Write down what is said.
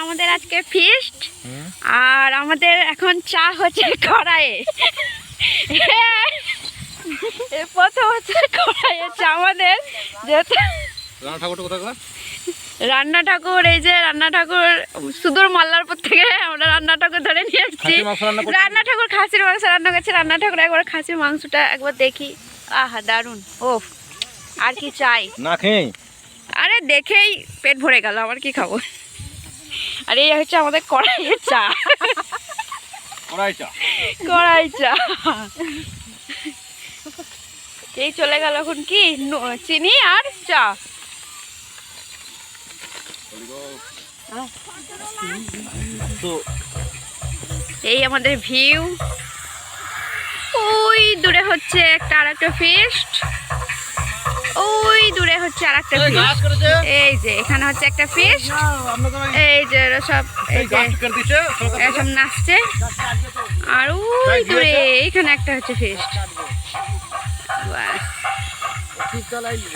আমাদের আজকে ফিস্ট আর আমাদের এখন চা হচ্ছে কড়াইয়ে। প্রথম হচ্ছে কড়াইয়ে চা আমাদের, যেহেতু রান্না ঠাকুর এই যে রান্না ঠাকুর সুদূর মাল্লারপুর থেকে আমরা রান্না ঠাকুর ধরে নিয়ে এসেছি। রান্না ঠাকুর খাসির মাংস রান্না করছে। রান্না ঠাকুর একবার খাসির মাংসটা একবার দেখি, আহা দারুন। ও আর কি চাই না খেয়ে, আরে দেখেই পেট ভরে গেল, আবার কি খাবো। আর এই হচ্ছে আমাদের কড়াইয়ের চা, কড়াই চা। এই চলে গেল এখন কি চিনি আর চা। এই আমাদের ভিউ, ওই দূরে হচ্ছে একটা আর একটা ফিস্ট, ওই দূরে হচ্ছে আর একটা ফিস্ট। এই যে এখানে হচ্ছে একটা ফিস্ট, এই যে সব এই যে সব নাচছে। আর ওই দূরে এইখানে একটা হচ্ছে ফিস্ট। শীতকাল আইলে